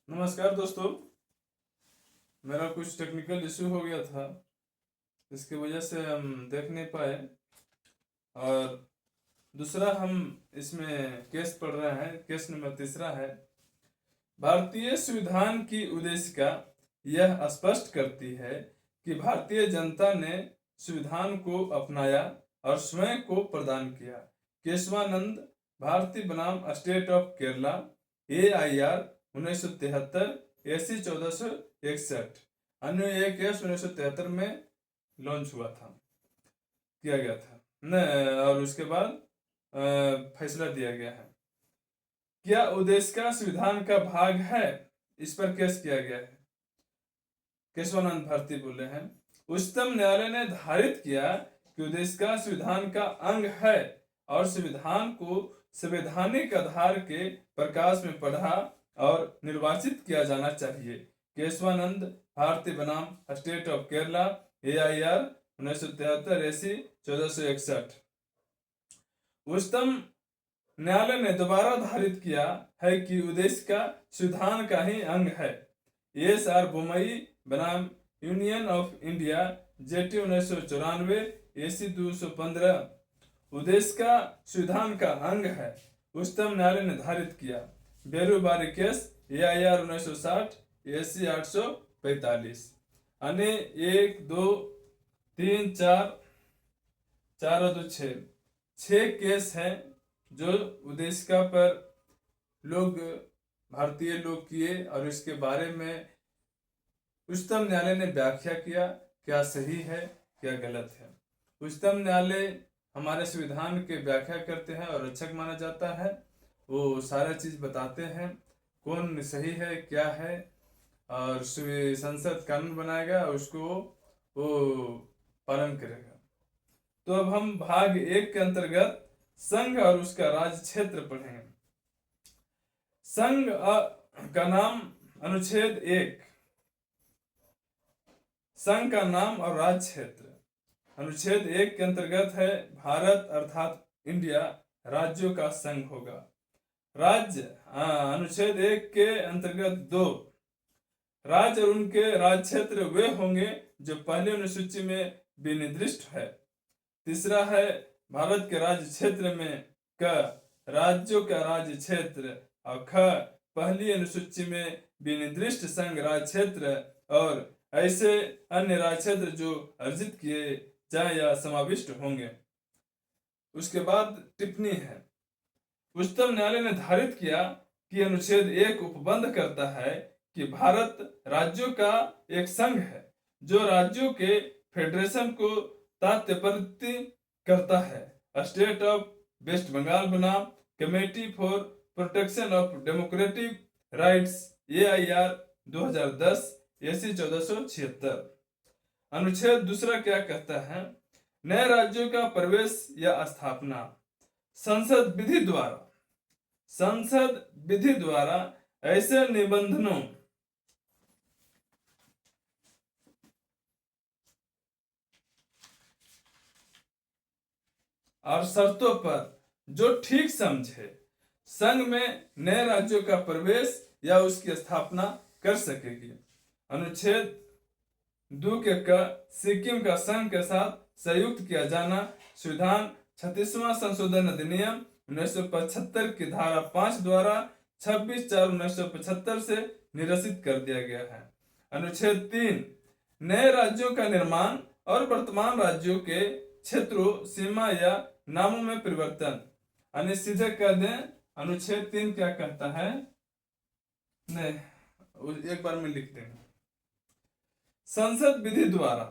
नमस्कार दोस्तों। मेरा कुछ टेक्निकल इशू हो गया था, इसकी वजह से हम देख नहीं पाए। और दूसरा, हम इसमें केस पढ़ रहे हैं। केस नंबर तीसरा है। भारतीय संविधान की उद्देशिका यह स्पष्ट करती है कि भारतीय जनता ने संविधान को अपनाया और स्वयं को प्रदान किया। केशवानंद भारती बनाम state of Kerala, AIR 1973, AC 1461। अन्य एक केस 1973 में लॉन्च हुआ था, किया गया था न, और उसके बाद फैसला दिया गया है। क्या उद्देशिका संविधान का भाग है? इस पर केस किया गया है। केशवानंद भारती बोले हैं, उच्चतम न्यायालय ने धारित किया कि उद्देशिका संविधान का अंग है और संविधान को संवैधानिक आधार के प्रकाश में पढ़ा और निर्वाचित किया जाना चाहिए। केशवानंद भारती बनाम state of Kerala, AIR 1973, AC 1461। उच्चतम न्यायालय ने दोबारा धारित किया है कि उद्देशिका संविधान का ही अंग है। ASR बोमई बनाम union of India, JT 1994, AC 215। उद्देशिका संविधान का अंग है, उच्चतम न्यायालय ने धारित किया। Berubari case, AIR 1960, AC 845। अन्य 1, 2, 3, 4, 4 और 2, 6 केस हैं जो उद्देशिका पर भारतीय लोग किए और इसके बारे में उच्चतम न्यायालय ने व्याख्या किया, क्या सही है क्या गलत है। उच्चतम न्यायालय हमारे संविधान के व्याख्या करते हैं और रक्षक माना जाता है। वो सारा चीज बताते हैं, कौन सही है क्या है, और संसद कानून बनाएगा, उसको वो पालन करेगा। तो अब हम भाग 1 के अंतर्गत संघ और उसका राज्य क्षेत्र पढ़ेंगे। संघ का नाम, अनुच्छेद 1, संघ का नाम और राज्य क्षेत्र। अनुच्छेद 1 के अंतर्गत है, भारत अर्थात इंडिया राज्यों का संघ होगा। राज्य, अनुच्छेद 1 के अंतर्गत 2, राज्य और उनके राज्य क्षेत्र वे होंगे जो पहले अनुसूची में विनिर्दिष्ट है। तीसरा है, भारत के राज्य क्षेत्र में क, राज्यों का राज्य क्षेत्र, और ख, पहली अनुसूची में विनिर्दिष्ट संघ राज्य क्षेत्र और ऐसे अन्य राज्य क्षेत्र जो अर्जित किए जाए या समाविष्ट होंगे। उसके बाद टिप्पणी है। उच्चतम न्यायालय ने धारित किया कि अनुच्छेद 1 उपबंध करता है कि भारत राज्यों का एक संघ है जो राज्यों के फेडरेशन को तात्पर्य करता है। स्टेट ऑफ वेस्ट बंगाल बनाम committee for protection of democratic rights, AIR 2010, AC 1476। अनुच्छेद दूसरा क्या कहता है? नए राज्यों का प्रवेश या स्थापना संसद विधि द्वारा ऐसे निबंधनों और शर्तों पर जो ठीक समझे संघ में नए राज्यों का प्रवेश या उसकी स्थापना कर सकेगी। अनुच्छेद 2 के क, सिक्किम का संघ के साथ संयुक्त किया जाना संविधान 36वां संशोधन अधिनियम 1975 की धारा 5 द्वारा 26/4/1975 से निरसित कर दिया गया है। अनुच्छेद 3, नए राज्यों का निर्माण और वर्तमान राज्यों के क्षेत्रों, सीमा या नामों में परिवर्तन। अन्य सीधे कर दें, अनुच्छेद 3 क्या कहता है? नहीं, एक बार में लिख देंगे। संसद विधि द्वारा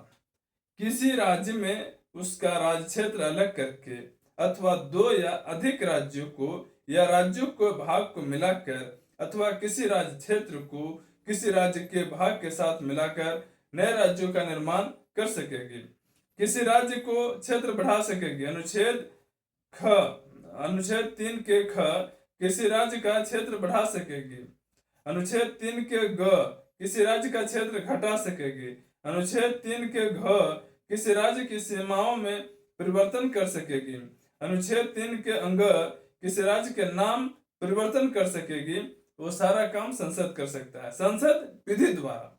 किसी राज्य में उसका राज्य क्षेत्र अलग करके अथवा 2 या अधिक राज्यों को या राज्यों को भाग को मिलाकर अथवा किसी राज्य क्षेत्र को किसी राज्य के भाग के साथ मिलाकर नए राज्यों का निर्माण कर सकेगी। किसी राज्य को क्षेत्र बढ़ा सकेगी। अनुच्छेद 3 के ख, किसी राज्य का क्षेत्र बढ़ा सकेगी। अनुच्छेद 3 के ग, किसी राज्य का क्षेत्र घटा सकेगी। अनुच्छेद 3 के घ, किसी राज्य की सीमाओं में परिवर्तन कर सकेगी। अनुच्छेद 3 के अंग, किसी राज्य के नाम परिवर्तन कर सकेगी। वो सारा काम संसद कर सकता है, संसद विधि द्वारा।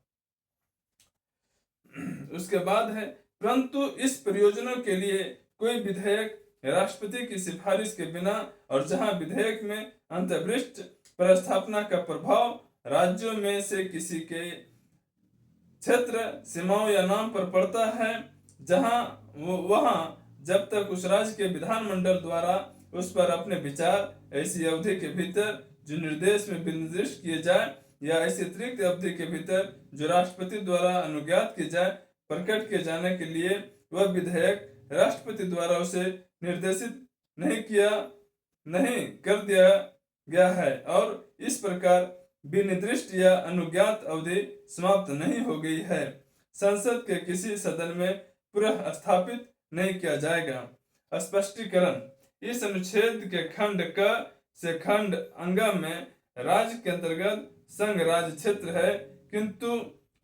उसके बाद है, परंतु इस परियोजना के लिए कोई विधेयक राष्ट्रपति की सिफारिश के बिना, और जहां विधेयक में अंतर्वृष्ट प्रस्थापना का प्रभाव राज्यों में से किसी के क्षेत्र सीमाओं या नाम पर पड़ता है, जहां वहां जब तक उस राज्य के विधानमंडल द्वारा उस पर अपने विचार ऐसी अवधि के भीतर जो निर्देश में निर्दिष्ट किए जाए, या ऐसी अतिरिक्त अवधि के भीतर जो राष्ट्रपति द्वारा अनुज्ञात की जाए, प्रकट किए जाने के लिए वह विधेयक राष्ट्रपति द्वारा उसे निर्देशित नहीं कर दिया गया है, और इस प्रकार विनिर्दिष्ट या अनुज्ञात अवधि समाप्त नहीं हो गई है, संसद के किसी सदन में पुनः स्थापित नहीं किया जाएगा। स्पष्टीकरण, इस अनुच्छेद के खंड क से खंड अंगा में राज्य के अंतर्गत संघ राज्य क्षेत्र है, किंतु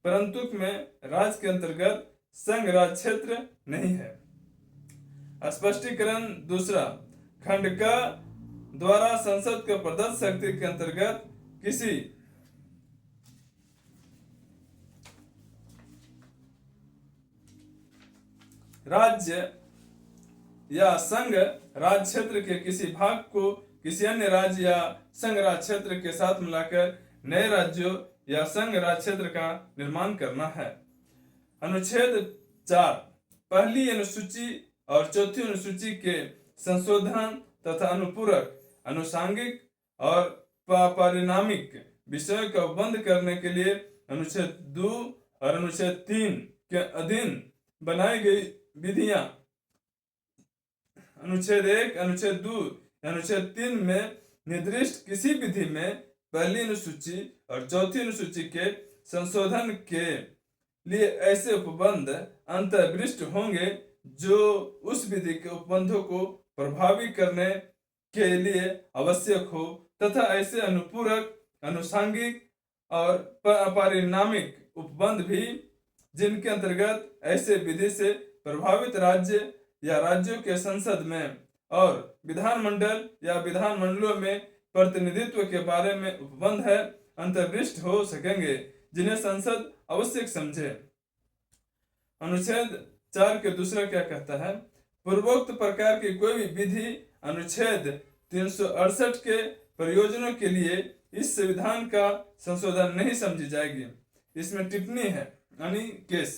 परंतु में राज्य के अंतर्गत संघ राज्य क्षेत्र नहीं है। स्पष्टीकरण दूसरा, खंड क द्वारा संसद को प्रदत्त शक्ति के अंतर्गत किसी राज्य या संघ राज्य क्षेत्र के किसी भाग को किसी अन्य राज्य या संघ राज्य क्षेत्र के साथ मिलाकर नए राज्यों या संघ राज्य क्षेत्र का निर्माण करना है। अनुच्छेद 4, पहली अनुसूची और चौथी अनुसूची के संशोधन तथा अनुपूरक, अनुसांगिक और परिणामिक विषयों का बंद करने के लिए अनुच्छेद 2 और अनुच्छेद 3 के अधीन बनाई गई विधियां, अनुच्छेद 1, अनुच्छेद 2, अनुच्छेद 3 में निर्दिष्ट किसी विधि में पहली अनुसूची और चौथी अनुसूची के संशोधन के लिए ऐसे उपबंध अंतर्वृष्ट होंगे जो उस विधि के उपबंधों को प्रभावी करने के लिए आवश्यक हो, तथा ऐसे अनुपूरक, अनुसांगिक और परिणामिक उपबंध भी जिनके अंतर्गत ऐसे विधि से प्रभावित राज्य या राज्यों के संसद में और विधानमंडल या विधानमंडलों में प्रतिनिधित्व के बारे में उपबंध है, अंतर्वृष्ट हो सकेंगे, जिन्हें संसद आवश्यक समझे। अनुच्छेद 4 के दूसरा क्या कहता है, पूर्वोक्त प्रकार की कोई भी विधि अनुच्छेद 368 के प्रयोजनों के लिए इस संविधान का संशोधन नहीं समझी जाएगी। इसमें टिप्पणी है, यानी केस,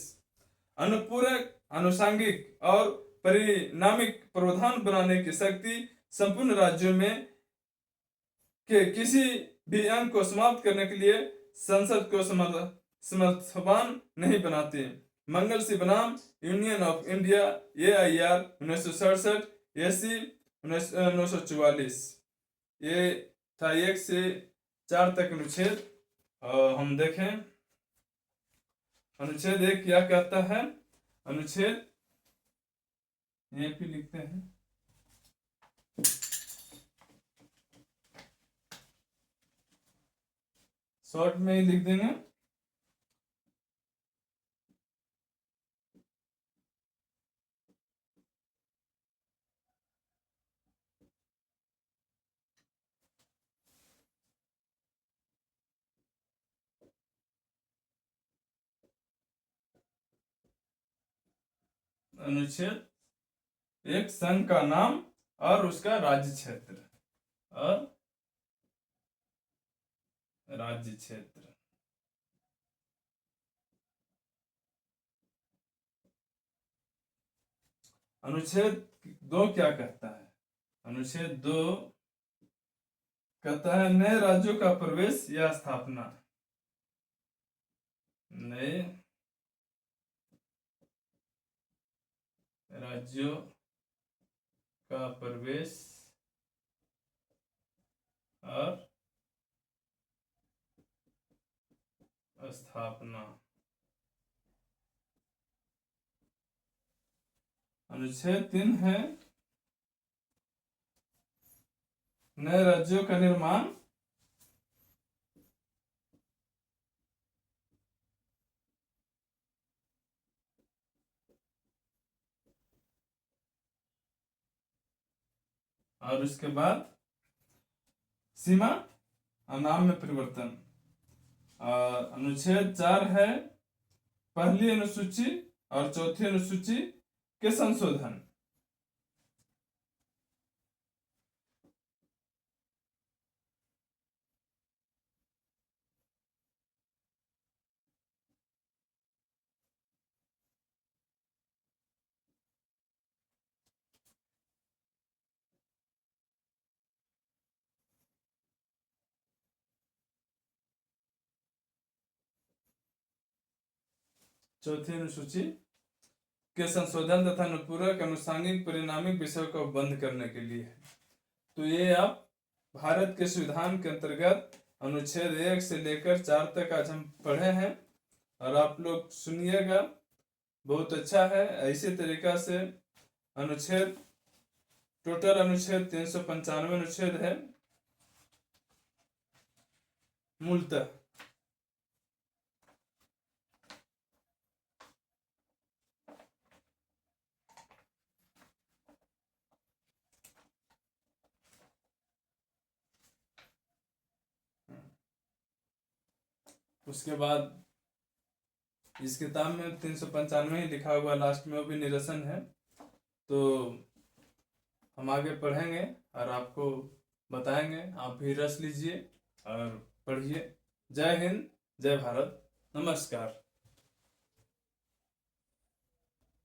अनुपूरक, अनुसांगिक और परिणामिक प्रावधान बनाने की शक्ति संपूर्ण राज्यों में के किसी भी अंग को समाप्त करने के लिए संसद को समर्थवान नहीं बनाती। मंगल सी बनाम union of India AIR 1967, AC 1944। ये था 1 से 4 तक अनुच्छेद। हम देखें अनुच्छेद 1 क्या कहता है। अनुच्छेद यहीं पे लिखते हैं, शॉर्ट में ही लिख देंगे। अनुच्छेद 1, संघ का नाम और उसका राज्य क्षेत्र और राज्य क्षेत्र। अनुच्छेद 2 क्या कहता है। अनुच्छेद 2 कहता है नए राज्यों का प्रवेश या स्थापना। नए राज्यों का प्रवेश और स्थापना। अनुच्छेद 3 है नए राज्यों का निर्माण और उसके बाद सीमा नाम में परिवर्तन। अनुच्छेद 4 है पहली अनुसूची और चौथी अनुसूची के संशोधन। चौथी अनुसूची के संशोधन तथा अनुपूरक अनुषांगिक परिणामिक विषयों को बंद करने के लिए है। तो ये आप भारत के संविधान के अंतर्गत अनुच्छेद 1 से लेकर 4 तक आज हम पढ़े हैं, और आप लोग सुनिएगा, बहुत अच्छा है। इसी तरीका से अनुच्छेद, टोटल अनुच्छेद 395 अनुच्छेद है मूलतः। उसके बाद इस किताब में 395 ही लिखा हुआ, लास्ट में वो भी निरसन है। तो हम आगे पढ़ेंगे और आपको बताएंगे, आप भी रस लीजिए और पढ़िए। जय हिंद, जय भारत, नमस्कार।